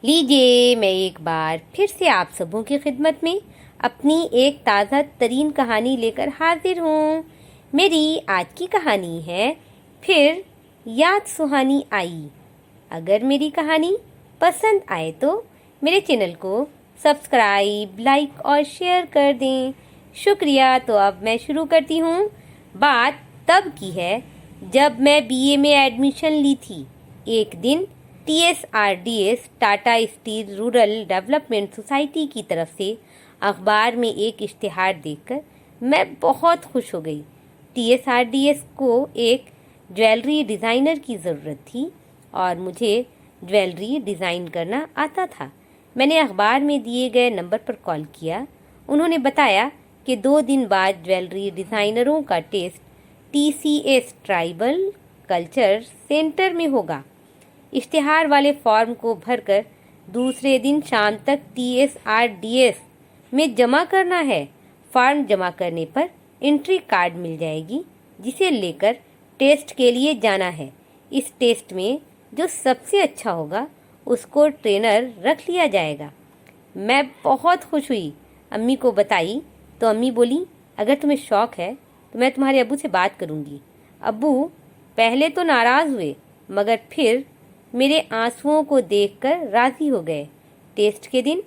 लीजिए, मैं एक बार फिर से आप सबों की खिदमत में अपनी एक ताज़ा तरीन कहानी लेकर हाजिर हूँ। मेरी आज की कहानी है फिर याद सुहानी आई। अगर मेरी कहानी पसंद आए तो मेरे चैनल को सब्सक्राइब, लाइक और शेयर कर दें। शुक्रिया। तो अब मैं शुरू करती हूँ। बात तब की है जब मैं बीए में एडमिशन ली थी। एक दिन TSRDS Tata steel rural development society की तरफ से अखबार में एक इश्तिहार देखकर मैं बहुत खुश हो गई। TSRDS को एक ज्वेलरी डिज़ाइनर की ज़रूरत थी और मुझे ज्वेलरी डिज़ाइन करना आता था। मैंने अखबार में दिए गए नंबर पर कॉल किया। उन्होंने बताया कि 2 दिन बाद ज्वेलरी डिज़ाइनरों का test TCS tribal culture centre में होगा। इश्तिहार वाले फॉर्म को भरकर दूसरे दिन शाम तक TSRDS में जमा करना है। फॉर्म जमा करने पर एंट्री कार्ड मिल जाएगी जिसे लेकर टेस्ट के लिए जाना है। इस टेस्ट में जो सबसे अच्छा होगा उसको ट्रेनर रख लिया जाएगा। मैं बहुत खुश हुई, अम्मी को बताई तो अम्मी बोली, अगर तुम्हें शौक है तो मैं तुम्हारे अब्बू से बात करूँगी। अब्बू पहले तो नाराज़ हुए मगर फिर मेरे आंसुओं को देखकर राज़ी हो गए। टेस्ट के दिन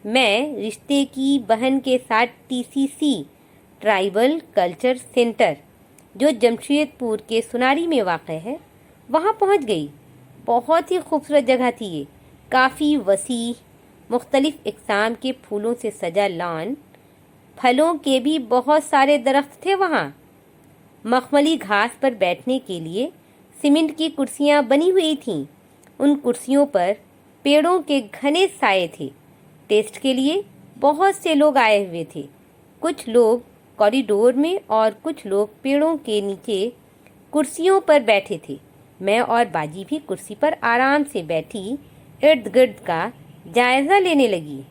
मैं रिश्ते की बहन के साथ TCC ट्राइबल कल्चर सेंटर जो जमशेदपुर के सुनारी में वाक़ है वहाँ पहुँच गई। बहुत ही खूबसूरत जगह थी ये, काफ़ी वसी, मुख्तलिफ़ इक़साम के फूलों से सजा लॉन, फलों के भी बहुत सारे दरख्त थे वहाँ। मखमली घास पर बैठने के लिए सीमेंट की कुर्सियाँ बनी हुई थीं। उन कुर्सियों पर पेड़ों के घने साए थे। टेस्ट के लिए बहुत से लोग आए हुए थे। कुछ लोग कॉरिडोर में और कुछ लोग पेड़ों के नीचे कुर्सियों पर बैठे थे। मैं और बाजी भी कुर्सी पर आराम से बैठी इर्द गिर्द का जायज़ा लेने लगी।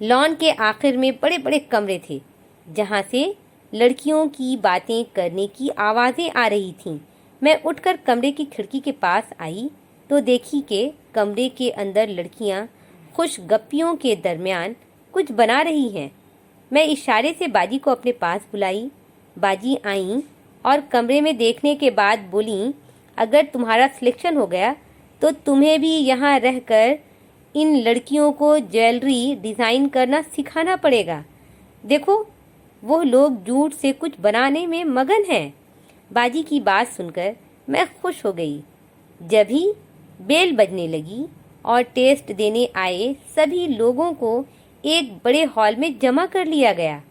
लॉन के आखिर में बड़े बड़े कमरे थे जहाँ से लड़कियों की बातें करने की आवाज़ें आ रही थीं। मैं उठकर कमरे की खिड़की के पास आई तो देखी कि कमरे के अंदर लड़कियां खुश गप्पियों के दरमियान कुछ बना रही हैं। मैं इशारे से बाजी को अपने पास बुलाई। बाजी आईं और कमरे में देखने के बाद बोली, अगर तुम्हारा सिलेक्शन हो गया तो तुम्हें भी यहाँ रहकर इन लड़कियों को ज्वेलरी डिज़ाइन करना सिखाना पड़ेगा। देखो, वो लोग जूट से कुछ बनाने में मगन हैं। बाजी की बात सुनकर मैं खुश हो गई। जब ही बेल बजने लगी और टेस्ट देने आए सभी लोगों को एक बड़े हॉल में जमा कर लिया गया।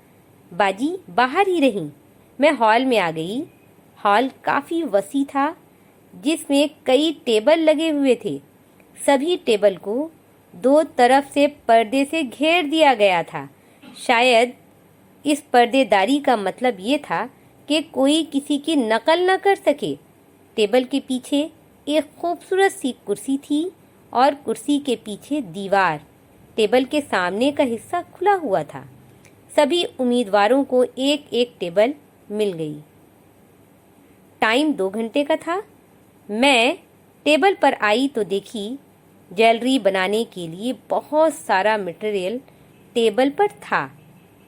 बाजी बाहर ही रही। मैं हॉल में आ गई। हॉल काफ़ी वसी था जिसमें कई टेबल लगे हुए थे। सभी टेबल को 2 तरफ से पर्दे से घेर दिया गया था। शायद इस पर्देदारी का मतलब ये था कि कोई किसी की नकल न कर सके। टेबल के पीछे एक खूबसूरत सी कुर्सी थी और कुर्सी के पीछे दीवार। टेबल के सामने का हिस्सा खुला हुआ था। सभी उम्मीदवारों को एक एक टेबल मिल गई। टाइम 2 घंटे का था। मैं टेबल पर आई तो देखी ज्वेलरी बनाने के लिए बहुत सारा मटेरियल टेबल पर था।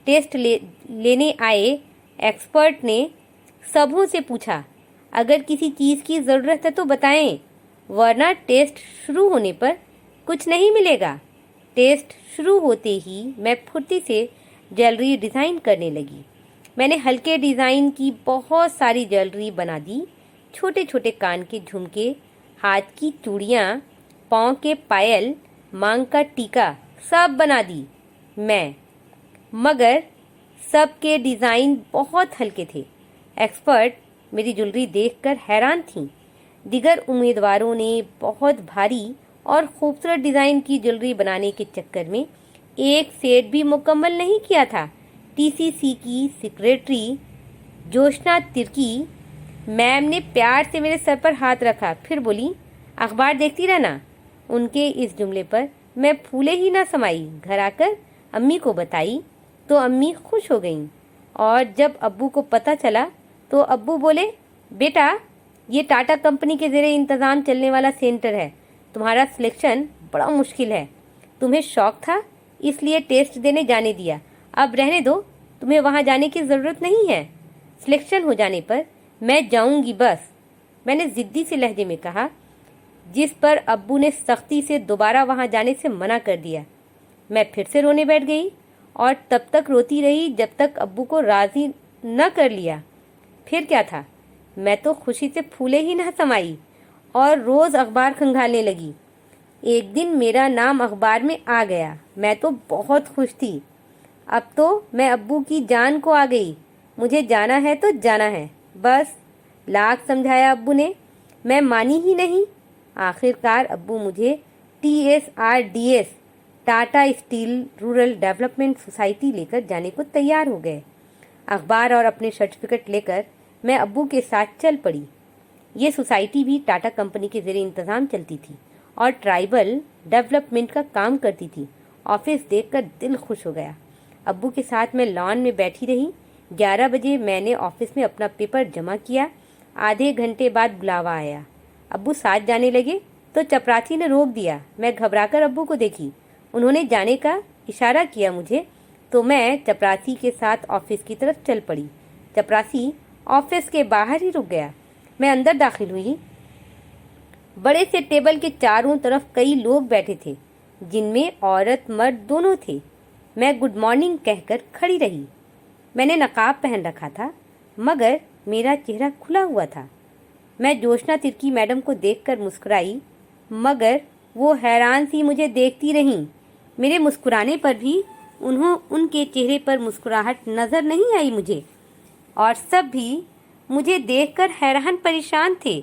टेस्ट लेने आए एक्सपर्ट ने सबों से पूछा, अगर किसी चीज़ की ज़रूरत है तो बताएं, वरना टेस्ट शुरू होने पर कुछ नहीं मिलेगा। टेस्ट शुरू होते ही मैं फुर्ती से ज्वेलरी डिज़ाइन करने लगी। मैंने हल्के डिज़ाइन की बहुत सारी ज्वेलरी बना दी। छोटे छोटे कान के झुमके, हाथ की चूड़ियाँ, पाँव के पायल, मांग का टीका सब बना दी मैं, मगर सबके डिज़ाइन बहुत हल्के थे। एक्सपर्ट मेरी ज्वेलरी देखकर हैरान थीं। दिगर उम्मीदवारों ने बहुत भारी और खूबसूरत डिज़ाइन की ज्वेलरी बनाने के चक्कर में एक सेट भी मुकम्मल नहीं किया था। TCC की सेक्रेटरी जोशना तिर्की मैम ने प्यार से मेरे सर पर हाथ रखा, फिर बोली, अखबार देखती रहना। उनके इस जुमले पर मैं फूले ही ना समाई। घर आकर अम्मी को बताई तो अम्मी खुश हो गईं और जब अब्बू को पता चला तो अब्बू बोले, बेटा ये टाटा कंपनी के ज़ेरे इंतज़ाम चलने वाला सेंटर है, तुम्हारा सिलेक्शन बड़ा मुश्किल है। तुम्हें शौक था इसलिए टेस्ट देने जाने दिया, अब रहने दो, तुम्हें वहाँ जाने की ज़रूरत नहीं है। सिलेक्शन हो जाने पर मैं जाऊँगी बस, मैंने ज़िद्दी से लहजे में कहा, जिस पर अब्बू ने सख्ती से दोबारा वहाँ जाने से मना कर दिया। मैं फिर से रोने बैठ गई और तब तक रोती रही जब तक अब्बू को राज़ी न कर लिया। फिर क्या था, मैं तो खुशी से फूले ही न समाई और रोज़ अखबार खंगालने लगी। एक दिन मेरा नाम अखबार में आ गया, मैं तो बहुत खुश थी। अब तो मैं अब्बू की जान को आ गई, मुझे जाना है तो जाना है बस। लाख समझाया अब्बू ने, मैं मानी ही नहीं। आखिरकार अब्बू मुझे TSRDS Tata steel rural development society लेकर जाने को तैयार हो गए। अखबार और अपने सर्टिफिकेट लेकर मैं अब्बू के साथ चल पड़ी। ये सोसाइटी भी टाटा कंपनी के ज़रिए इंतज़ाम चलती थी और ट्राइबल डेवलपमेंट का काम करती थी। ऑफिस देखकर दिल खुश हो गया। अब्बू के साथ मैं लॉन में बैठी रही। 11 बजे मैंने ऑफिस में अपना पेपर जमा किया। आधे घंटे बाद बुलावा आया। अब्बू साथ जाने लगे तो चपरासी ने रोक दिया। मैं घबराकर अब्बू को देखी। उन्होंने जाने का इशारा किया मुझे, तो मैं चपरासी के साथ ऑफिस की तरफ चल पड़ी। चपरासी ऑफिस के बाहर ही रुक गया। मैं अंदर दाखिल हुई। बड़े से टेबल के चारों तरफ कई लोग बैठे थे, जिनमें औरत मर्द दोनों थे। मैं गुड मॉर्निंग कहकर खड़ी रही। मैंने नकाब पहन रखा था, मगर मेरा चेहरा खुला हुआ था। मैं जोशना तिर्की मैडम को देखकर मुस्कुराई, मगर वो हैरान सी मुझे देखती रहीं। मेरे मुस्कुराने पर भी उनके चेहरे पर मुस्कुराहट नजर नहीं आई मुझे, और सब भी मुझे देखकर हैरान परेशान थे।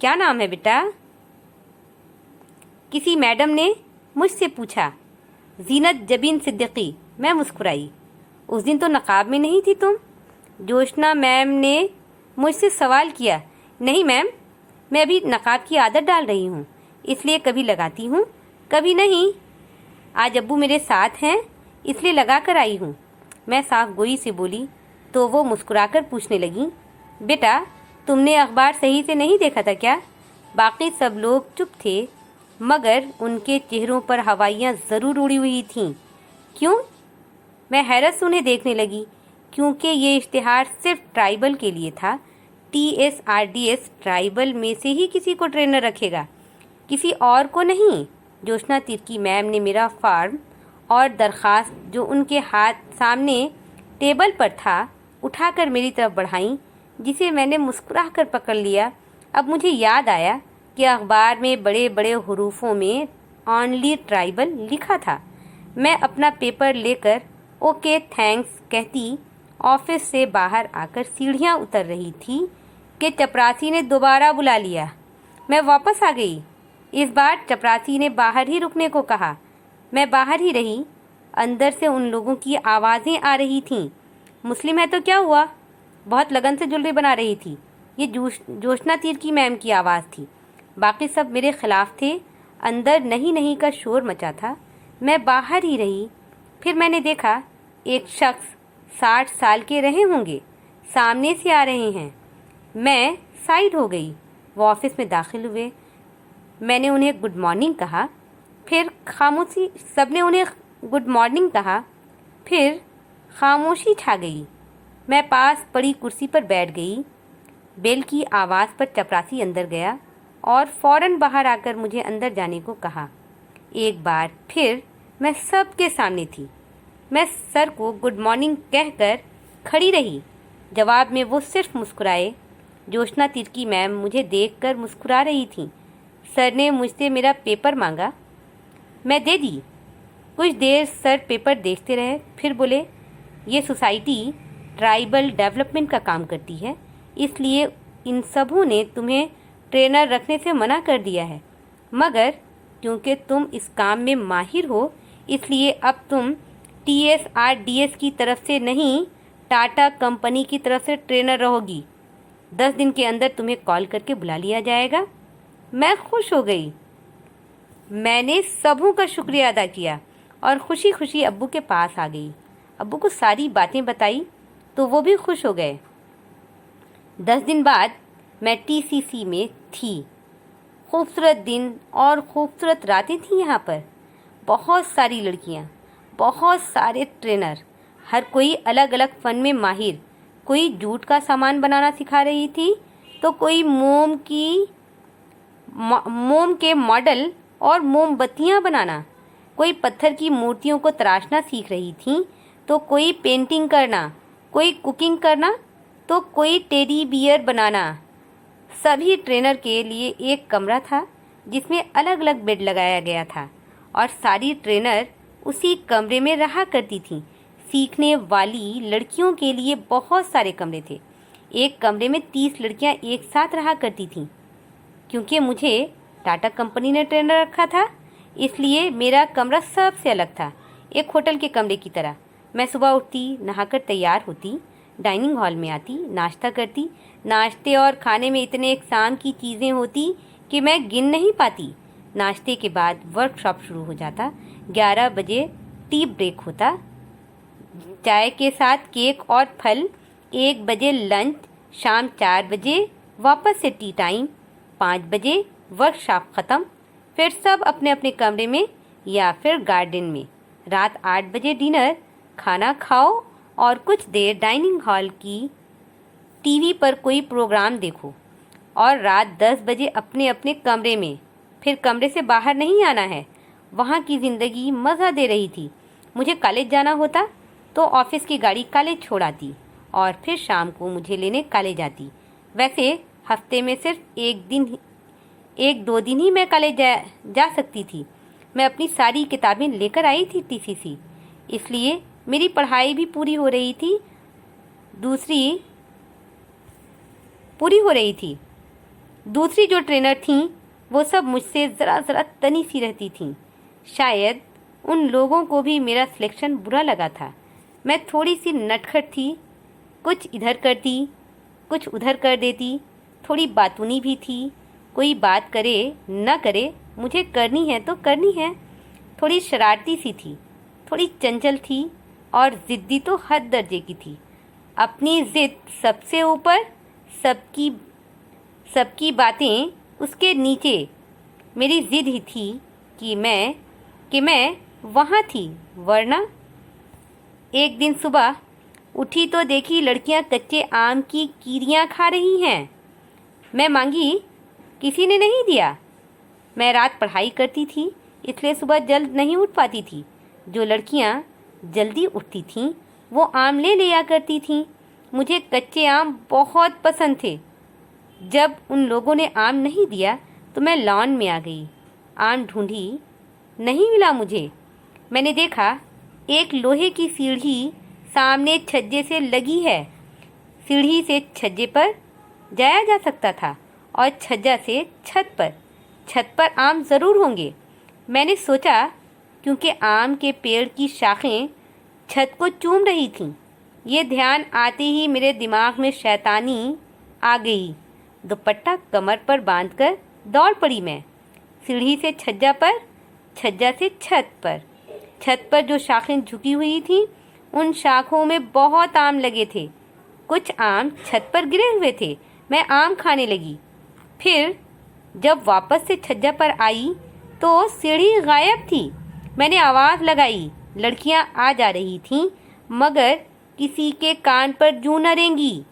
क्या नाम है बेटा? किसी मैडम ने मुझसे पूछा। जीनत जबीन सिद्दीकी। मैं मुस्कुराई। उस दिन तो नकाब में नहीं थी तुम? जोशना मैम ने मुझसे सवाल किया। नहीं मैम, मैं अभी नकाब की आदत डाल रही हूँ, इसलिए कभी लगाती हूँ कभी नहीं। आज अब्बू मेरे साथ हैं इसलिए लगा कर आई हूँ, मैं साफ गोई से बोली। तो वो मुस्कुराकर पूछने लगी, बेटा तुमने अखबार सही से नहीं देखा था क्या? बाकी सब लोग चुप थे, मगर उनके चेहरों पर हवाइयाँ ज़रूर उड़ी हुई थीं। क्यों? मैं हैरत से उन्हें देखने लगी, क्योंकि ये इश्तिहार सिर्फ ट्राइबल के लिए था। TSRDS ट्राइबल में से ही किसी को ट्रेनर रखेगा, किसी और को नहीं। जोशना तिर्की मैम ने मेरा फॉर्म और दरख्वास्त, जो उनके हाथ सामने टेबल पर था, उठाकर मेरी तरफ बढ़ाई, जिसे मैंने मुस्कुरा कर पकड़ लिया। अब मुझे याद आया कि अखबार में बड़े बड़े हुरूफों में ऑनली ट्राइबल लिखा था। मैं अपना पेपर लेकर ओके थैंक्स कहती ऑफिस से बाहर आकर सीढ़ियाँ उतर रही थी कि चपरासी ने दोबारा बुला लिया। मैं वापस आ गई। इस बार चपरासी ने बाहर ही रुकने को कहा। मैं बाहर ही रही। अंदर से उन लोगों की आवाज़ें आ रही थीं। मुस्लिम है तो क्या हुआ? बहुत लगन से ज्वेलरी बना रही थी। ये जोशना तिर्की मैम की आवाज़ थी। बाकी सब मेरे खिलाफ थे। अंदर नहीं नहीं का शोर मचा था। मैं बाहर ही रही। फिर मैंने देखा एक शख्स 60 साल के रहे होंगे, सामने से आ रहे हैं। मैं साइड हो गई। वो ऑफिस में दाखिल हुए। मैंने उन्हें गुड मॉर्निंग कहा, फिर खामोशी। सबने उन्हें गुड मॉर्निंग कहा, फिर खामोशी छा गई। मैं पास पड़ी कुर्सी पर बैठ गई। बेल की आवाज़ पर चपरासी अंदर गया और फौरन बाहर आकर मुझे अंदर जाने को कहा। एक बार फिर मैं सबके सामने थी। मैं सर को गुड मॉर्निंग कहकर खड़ी रही। जवाब में वो सिर्फ मुस्कुराए। जोशना तिर्की मैम मुझे देखकर मुस्कुरा रही थी। सर ने मुझसे मेरा पेपर मांगा, मैं दे दी। कुछ देर सर पेपर देखते रहे, फिर बोले, ये सोसाइटी ट्राइबल डेवलपमेंट का काम करती है, इसलिए इन सबों ने तुम्हें ट्रेनर रखने से मना कर दिया है, मगर क्योंकि तुम इस काम में माहिर हो, इसलिए अब तुम TSRDS की तरफ से नहीं, टाटा कंपनी की तरफ से ट्रेनर रहोगी। 10 दिन के अंदर तुम्हें कॉल करके बुला लिया जाएगा। मैं खुश हो गई। मैंने सबों का शुक्रिया अदा किया और खुशी खुशी अब्बू के पास आ गई। अब्बू को सारी बातें बताई तो वो भी खुश हो गए। 10 दिन बाद मैं TCC में थी। खूबसूरत दिन और खूबसूरत रातें थी यहाँ पर। बहुत सारी लड़कियाँ, बहुत सारे ट्रेनर, हर कोई अलग अलग फ़न में माहिर। कोई जूट का सामान बनाना सिखा रही थी, तो कोई मोम के मॉडल और मोमबत्तियाँ बनाना। कोई पत्थर की मूर्तियों को तराशना सीख रही थी, तो कोई पेंटिंग करना, कोई कुकिंग करना, तो कोई टेडी बियर बनाना। सभी ट्रेनर के लिए एक कमरा था जिसमें अलग अलग बेड लगाया गया था और सारी ट्रेनर उसी कमरे में रहा करती थीं। सीखने वाली लड़कियों के लिए बहुत सारे कमरे थे। एक कमरे में 30 लड़कियां एक साथ रहा करती थीं। क्योंकि मुझे टाटा कंपनी ने ट्रेनर रखा था, इसलिए मेरा कमरा सबसे अलग था, एक होटल के कमरे की तरह। मैं सुबह उठती, नहाकर तैयार होती, डाइनिंग हॉल में आती, नाश्ता करती। नाश्ते और खाने में इतने इक़साम की चीज़ें होती कि मैं गिन नहीं पाती। नाश्ते के बाद वर्कशॉप शुरू हो जाता। 11 बजे टी ब्रेक होता, चाय के साथ केक और फल। 1 बजे लंच, शाम 4 बजे वापस से टी टाइम, 5 बजे वर्कशॉप ख़त्म। फिर सब अपने अपने कमरे में या फिर गार्डन में। रात 8 बजे डिनर, खाना खाओ और कुछ देर डाइनिंग हॉल की टीवी पर कोई प्रोग्राम देखो और रात 10 बजे अपने अपने कमरे में। फिर कमरे से बाहर नहीं आना है। वहाँ की ज़िंदगी मज़ा दे रही थी। मुझे कॉलेज जाना होता तो ऑफिस की गाड़ी कॉलेज छोड़ आती और फिर शाम को मुझे लेने कॉलेज आती। वैसे हफ्ते में सिर्फ 1-2 दिन ही मैं कॉलेज जा सकती थी। मैं अपनी सारी किताबें लेकर आई थी टीसीसी, इसलिए मेरी पढ़ाई भी पूरी हो रही थी। दूसरी जो ट्रेनर थीं वो सब मुझसे ज़रा तनी सी रहती थीं। शायद उन लोगों को भी मेरा सिलेक्शन बुरा लगा था। मैं थोड़ी सी नटखट थी, कुछ इधर करती, कुछ उधर कर देती, थोड़ी बातूनी भी थी। कोई बात करे न करे, मुझे करनी है तो करनी है। थोड़ी शरारती सी थी, थोड़ी चंचल थी और ज़िद्दी तो हद दर्जे की थी। अपनी ज़िद सबसे ऊपर, सबकी बातें उसके नीचे। मेरी ज़िद ही थी कि मैं वहाँ थी, वरना। एक दिन सुबह उठी तो देखी लड़कियाँ कच्चे आम की कीरियाँ खा रही हैं। मैं मांगी, किसी ने नहीं दिया। मैं रात पढ़ाई करती थी, इसलिए सुबह जल्द नहीं उठ पाती थी। जो लड़कियाँ जल्दी उठती थीं वो आम ले लिया करती थीं। मुझे कच्चे आम बहुत पसंद थे। जब उन लोगों ने आम नहीं दिया तो मैं लॉन में आ गई। आम ढूंढी, नहीं मिला मुझे। मैंने देखा एक लोहे की सीढ़ी सामने छज्जे से लगी है। सीढ़ी से छज्जे पर जाया जा सकता था और छज्जा से छत पर आम ज़रूर होंगे। मैंने सोचा, क्योंकि आम के पेड़ की शाखें छत को चूम रही थीं। ये ध्यान आते ही मेरे दिमाग में शैतानी आ गई। दुपट्टा कमर पर बांधकर दौड़ पड़ी मैं। सीढ़ी से छज्जा पर, छज्जा से छत पर जो शाखें झुकी हुई थीं, उन शाखों में बहुत आम लगे थे। कुछ आम छत पर गिरे हुए थे। मैं आम खाने लगी। फिर जब वापस से छज्जा पर आई तो सीढ़ी गायब थी। मैंने आवाज़ लगाई, लड़कियां आ जा रही थीं, मगर किसी के कान पर जूं न रेंगी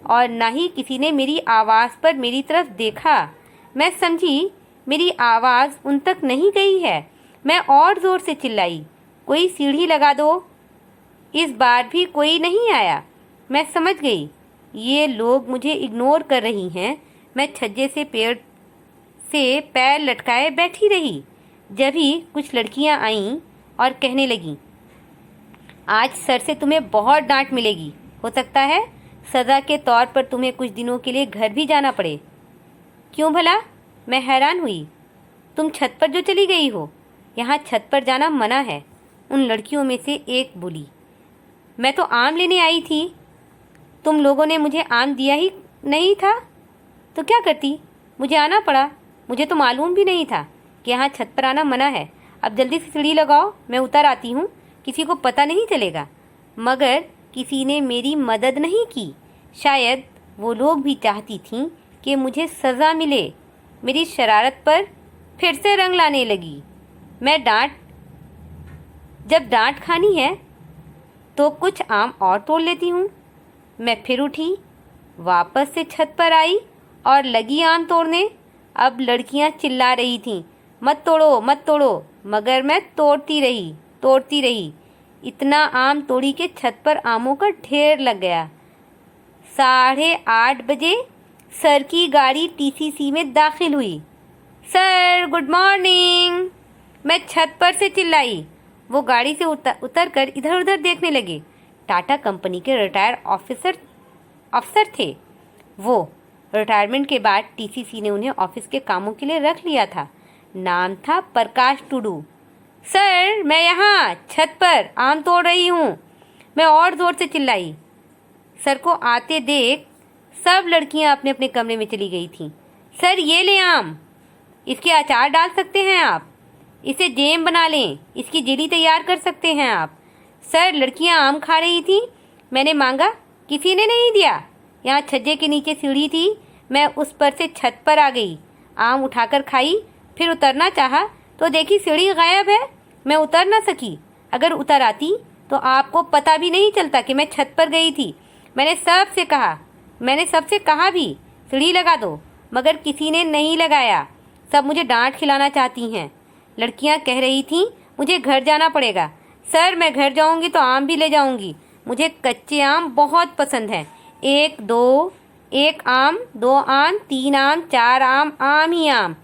और न ही किसी ने मेरी आवाज़ पर मेरी तरफ देखा। मैं समझी मेरी आवाज़ उन तक नहीं गई है। मैं और ज़ोर से चिल्लाई, कोई सीढ़ी लगा दो। इस बार भी कोई नहीं आया। मैं समझ गई ये लोग मुझे इग्नोर कर रही हैं। मैं छज्जे से पैर लटकाए बैठी रही। जब ही कुछ लड़कियां आईं और कहने लगीं, आज सर से तुम्हें बहुत डांट मिलेगी। हो सकता है सज़ा के तौर पर तुम्हें कुछ दिनों के लिए घर भी जाना पड़े। क्यों भला? मैं हैरान हुई। तुम छत पर जो चली गई हो, यहाँ छत पर जाना मना है। उन लड़कियों में से एक बोली, मैं तो आम लेने आई थी। तुम लोगों ने मुझे आम दिया ही नहीं था तो क्या करती? मुझे आना पड़ा। मुझे तो मालूम भी नहीं था कि यहाँ छत पर आना मना है। अब जल्दी से सीढ़ी लगाओ, मैं उतर आती हूँ, किसी को पता नहीं चलेगा। मगर किसी ने मेरी मदद नहीं की। शायद वो लोग भी चाहती थीं कि मुझे सज़ा मिले। मेरी शरारत पर फिर से रंग लाने लगी। जब डांट खानी है तो कुछ आम और तोड़ लेती हूँ। मैं फिर उठी, वापस से छत पर आई और लगी आम तोड़ने। अब लड़कियाँ चिल्ला रही थीं, मत तोड़ो मत तोड़ो, मगर मैं तोड़ती रही। इतना आम तोड़ी के छत पर आमों का ढेर लग गया। 8:30 बजे सर की गाड़ी टीसीसी में दाखिल हुई। सर गुड मॉर्निंग, मैं छत पर से चिल्लाई। वो गाड़ी से उतर कर इधर उधर देखने लगे। टाटा कंपनी के रिटायर अफसर थे वो। रिटायरमेंट के बाद टीसीसी ने उन्हें ऑफिस के कामों के लिए रख लिया था। नाम था प्रकाश टुडू। सर मैं यहाँ छत पर आम तोड़ रही हूँ, मैं और ज़ोर से चिल्लाई। सर को आते देख सब लड़कियाँ अपने अपने कमरे में चली गई थीं। सर ये ले आम, इसके अचार डाल सकते हैं आप, इसे जैम बना लें, इसकी जेली तैयार कर सकते हैं आप। सर लड़कियां आम खा रही थीं, मैंने मांगा, किसी ने नहीं दिया। यहाँ छज्जे के नीचे सीढ़ी थी, मैं उस पर से छत पर आ गई, आम उठाकर खाई। फिर उतरना चाहा तो देखी सीढ़ी गायब है, मैं उतर ना सकी। अगर उतर आती तो आपको पता भी नहीं चलता कि मैं छत पर गई थी। मैंने सबसे कहा भी सीढ़ी लगा दो, मगर किसी ने नहीं लगाया। सब मुझे डांट खिलाना चाहती हैं। लड़कियां कह रही थीं, मुझे घर जाना पड़ेगा। सर मैं घर जाऊंगी तो आम भी ले जाऊंगी, मुझे कच्चे आम बहुत पसंद हैं। 1 आम, 2 आम, 3 आम, 4 आम, आम ही आम।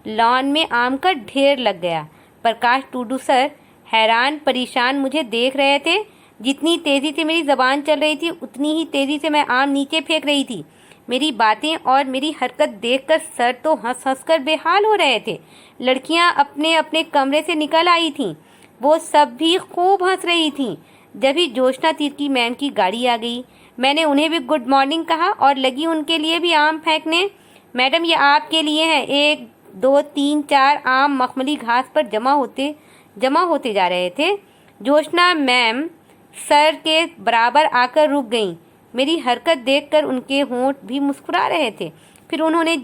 लॉन में आम का ढेर लग गया। प्रकाश टुडू सर हैरान परेशान मुझे देख रहे थे। जितनी तेज़ी से मेरी ज़बान चल रही थी उतनी ही तेज़ी से मैं आम नीचे फेंक रही थी। मेरी बातें और मेरी हरकत देखकर सर तो हंस हंस कर बेहाल हो रहे थे। लड़कियां अपने अपने कमरे से निकल आई थीं, वो सब भी खूब हंस रही थीं। जब ही जोशना तिर्की मैम की गाड़ी आ गई, मैंने उन्हें भी गुड मॉर्निंग कहा और लगी उनके लिए भी आम फेंकने। मैडम ये आपके लिए हैं। 1 2 3 4 आम मखमली घास पर जमा होते जा रहे थे। जोशना मैम सर के बराबर आकर रुक गईं। मेरी हरकत देखकर उनके होंठ भी मुस्कुरा रहे थे। फिर उन्होंने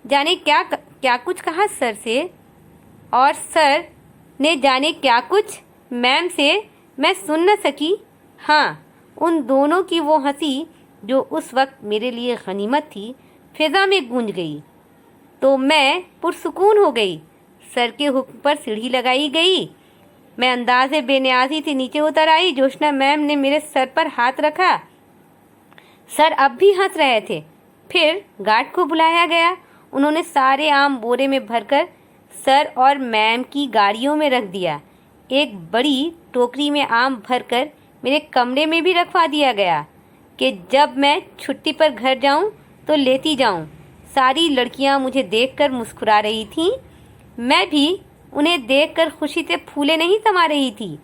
जाने क्या कुछ कहा सर से, और सर ने जाने क्या कुछ मैम से, मैं सुन न सकी। हाँ, उन दोनों की वो हंसी जो उस वक्त मेरे लिए गनीमत थी, फिजा में गूंज गई तो मैं पुरसुकून हो गई। सर के हुक्म पर सीढ़ी लगाई गई। मैं अंदाज़े बेनियाजी से नीचे उतर आई। जोशना मैम ने मेरे सर पर हाथ रखा। सर अब भी हंस रहे थे। फिर गार्ड को बुलाया गया। उन्होंने सारे आम बोरे में भरकर सर और मैम की गाड़ियों में रख दिया। एक बड़ी टोकरी में आम भरकर मेरे कमरे में भी रखवा दिया गया कि जब मैं छुट्टी पर घर जाऊं तो लेती जाऊं। सारी लड़कियां मुझे देखकर मुस्कुरा रही थीं। मैं भी उन्हें देखकर खुशी से फूले नहीं समा रही थी।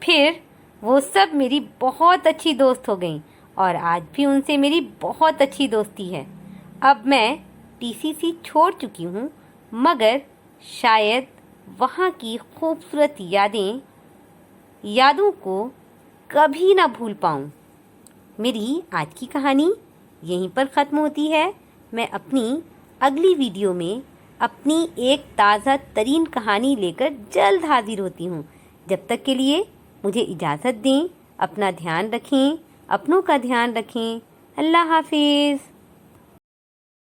फिर वो सब मेरी बहुत अच्छी दोस्त हो गईं और आज भी उनसे मेरी बहुत अच्छी दोस्ती है। अब मैं टीसीसी छोड़ चुकी हूँ, मगर शायद वहाँ की खूबसूरत यादों को कभी ना भूल पाऊँ। मेरी आज की कहानी यहीं पर ख़त्म होती है। मैं अपनी अगली वीडियो में अपनी एक ताज़ा तरीन कहानी लेकर जल्द हाजिर होती हूँ। जब तक के लिए मुझे इजाज़त दें। अपना ध्यान रखें, अपनों का ध्यान रखें। अल्लाह हाफिज़।